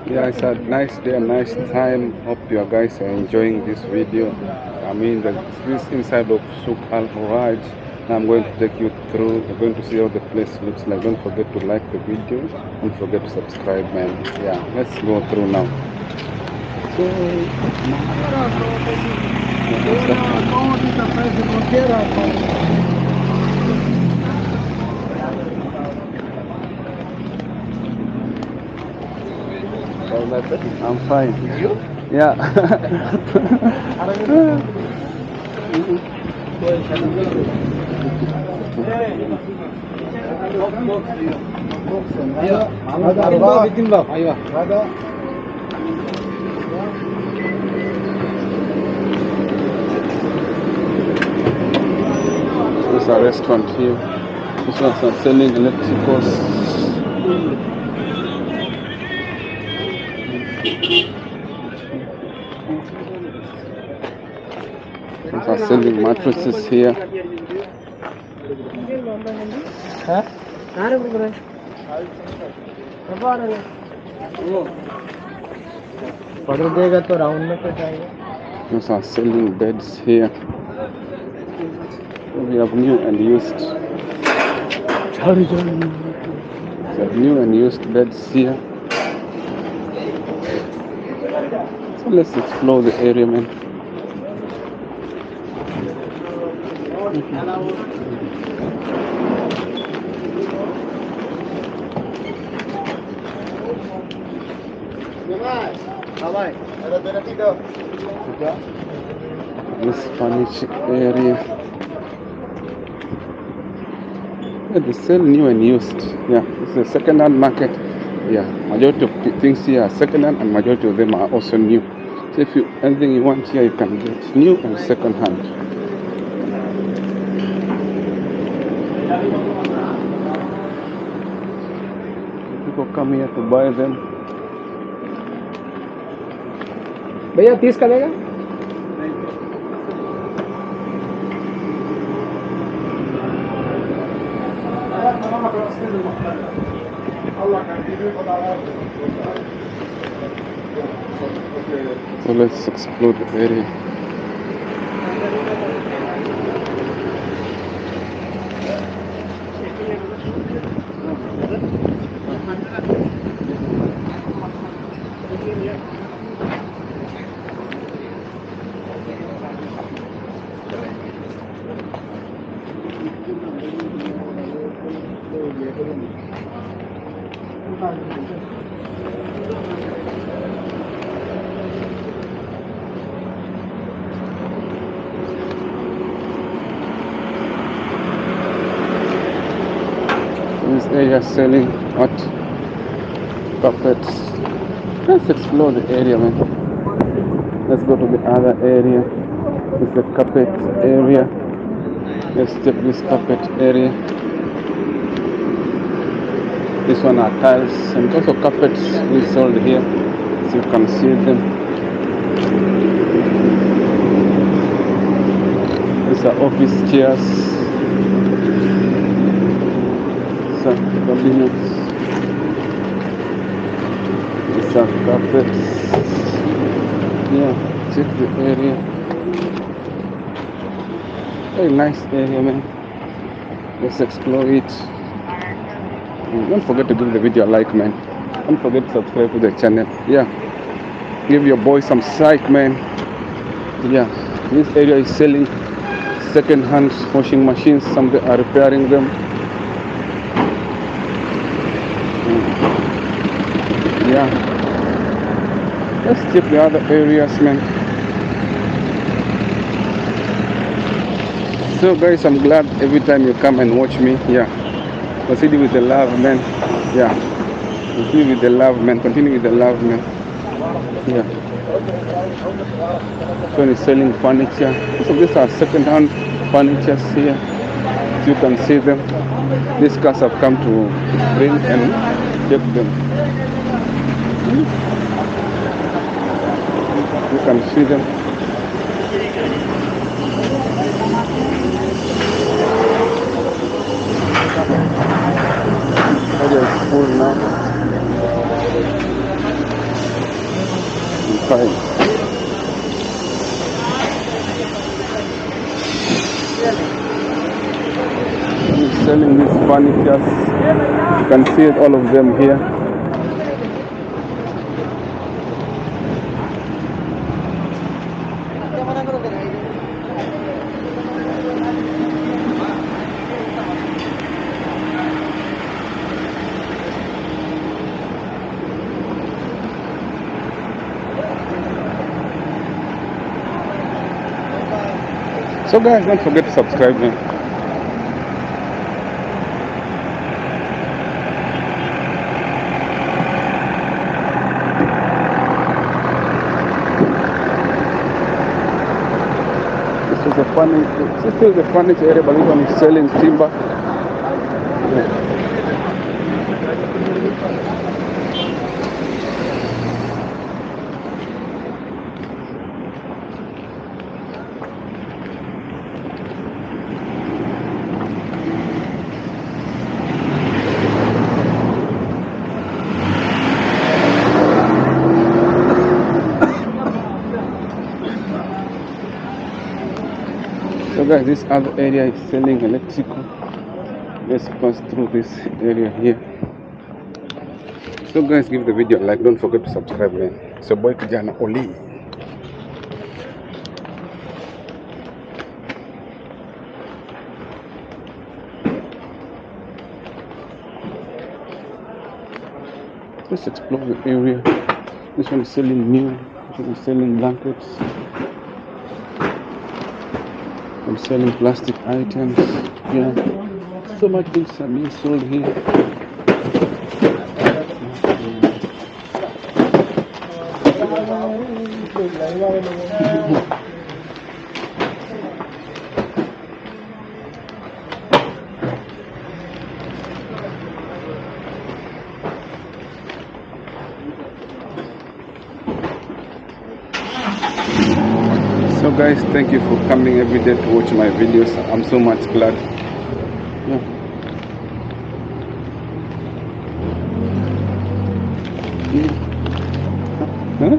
Yeah, it's a nice day, a nice time. Hope you guys are enjoying this video. This inside of Souq Haraj. Now I'm going to take you through. You're going to see how the place looks like. Don't forget to like the video. Don't forget to subscribe, man. Yeah, let's go through now. So, I'm fine. You? Yeah. There's a restaurant here. This one's selling electricals. These are selling mattresses here. These are selling beds here. We have new and used. We have new and used beds here. So let's explore the area, man. This furniture area. Yeah, they sell new and used. Yeah, it's a second-hand market. Yeah, majority of things here are second-hand, and majority of them are also new. So if anything you want here, you can get new and second-hand. People come here to buy them. भैया 30 का लेगा So let's explore the area. This area selling hot carpets. Let's explore the area, man. Let's go to the other area. It's the carpet area. Let's check this carpet area. This one are tiles and also carpets we sold here, so you can see them. These are office chairs. These are cabinets. These are carpets. Yeah, check the area. Very nice area, man. Let's explore it. And don't forget to give the video a like, man. Don't forget to subscribe to the channel. Yeah, give your boy some psych, man. Yeah, this area is selling second-hand washing machines. Some are repairing them. Yeah, let's check the other areas, man. So guys, I'm glad every time you come and watch me. Yeah, continue with the love, man. Yeah, continue with the love, man. Continue with the love, man. Yeah, so he's selling furniture. So these are second-hand furniture here. So you can see them. These cars have come to bring and check them. You can see them. Area is full now. fine. He's selling these furnitures. You can see it, all of them here. So guys, don't forget to subscribe, man. This is the furniture area, but this one is selling timber. Yeah. So guys, this other area is selling electrical. Let's pass through this area here. So guys, give the video a like, don't forget to subscribe, man. So boy Kijana Oli. Let's explore the area. This one is selling new, this one is selling blankets. I'm selling plastic items. Yeah, so much things are being sold here. So guys, thank you for coming every day to watch my videos. I'm so much glad. Yeah. Huh?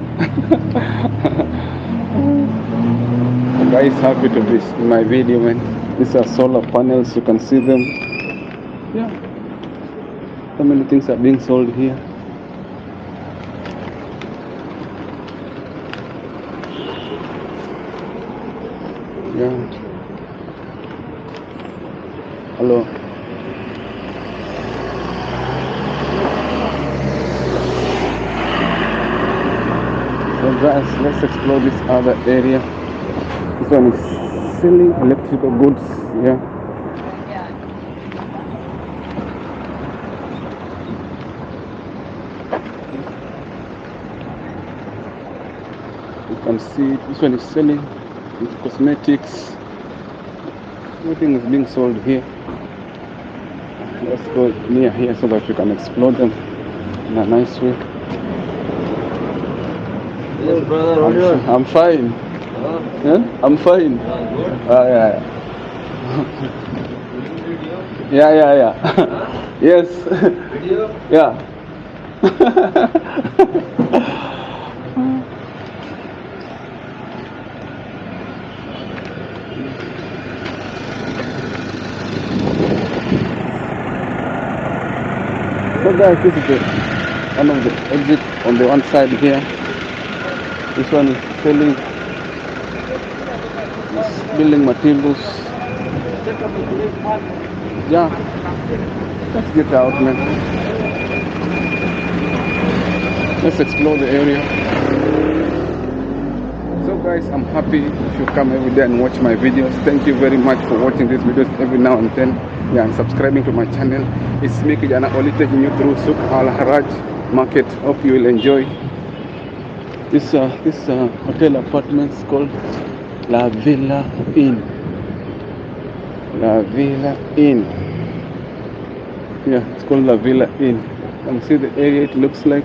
Guys, happy to be in my video, man. These are solar panels, you can see them. Yeah, so many things are being sold here. Yeah. Hello. So guys, let's explore this other area. This one is selling electrical goods. Yeah. You can see this one is selling cosmetics. Everything is being sold here. Let's go near here so that we can explore them in a nice way. Yes, brother, how are you? I'm fine. Yeah? I'm fine. Good. Yeah. Yeah. Yes. Video? Yeah. So guys, this is one of the exits on the one side here. This one is selling building materials. Yeah, let's get out, man. Let's explore the area. So guys, I'm happy if you come every day and watch my videos. Thank you very much for watching these videos every now and then. Yeah, and subscribing to my channel. It's me, Kijana Oli, taking you through Souq Haraj market. Hope you will enjoy this hotel apartments called La Villa Inn. La Villa Inn. Yeah, it's called La Villa Inn. You can see the area it looks like.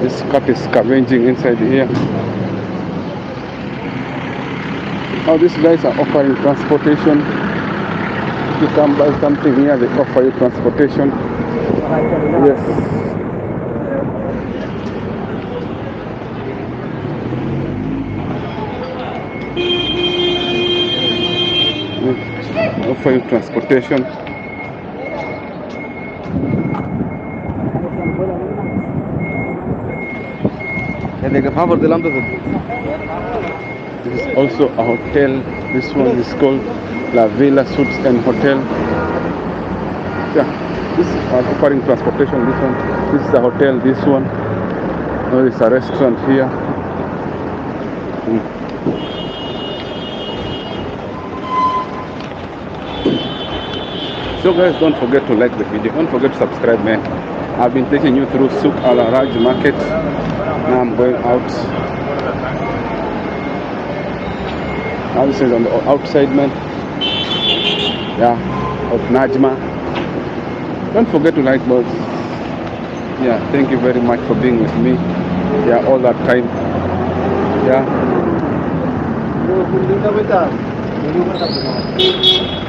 This cat is scavenging inside here. Oh, these guys are offering transportation. If you come buy something here, they offer you transportation. Yes. They offer you transportation. This is also a hotel. This one is called La Villa Suites and Hotel. Yeah, this is offering transportation. This is a hotel. This one, oh, it's a restaurant here. So guys, don't forget to like the video. Don't forget to subscribe, man. I've been taking you through Souq Alaraj market. Now I'm going out. Now this is on the outside, man. Yeah, of Najma. Don't forget to like, boys. Yeah, thank you very much for being with me. Yeah, all that time. Yeah,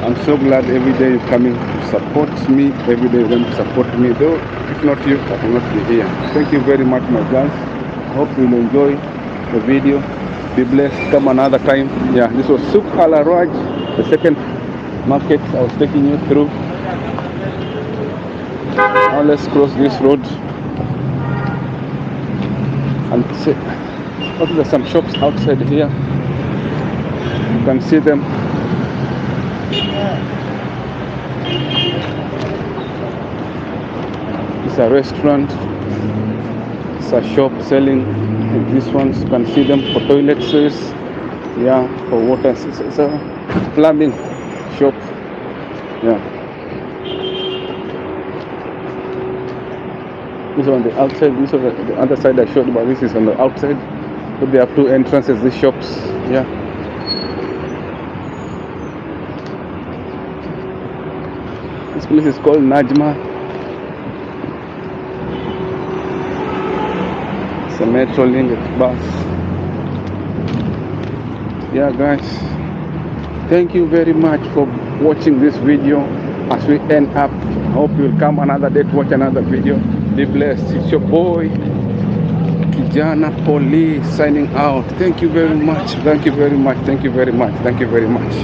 I'm so glad every day you're coming to support me. Every day you're going to support me. Though, if not you, I will not be here. Thank you very much, my guys. I hope you'll enjoy the video. Be blessed. Come another time. Yeah, this was Suk Alaraj, the second market I was taking you through. Now let's cross this road and see. Also, there's some shops outside here. You can see them. It's a restaurant. It's a shop selling these ones. You can see them for toilet service. Yeah, for water. It's a plumbing shop. Yeah. This is on the outside. This is the other side I showed, but this is on the outside. So they have two entrances. These shops. Yeah. This place is called Najma. It's a metro link bus. Yeah, guys. Thank you very much for watching this video. As we end up, I hope you'll come another day to watch another video. Be blessed. It's your boy Kijana Poli signing out. Thank you very much. Thank you very much. Thank you very much. Thank you very much.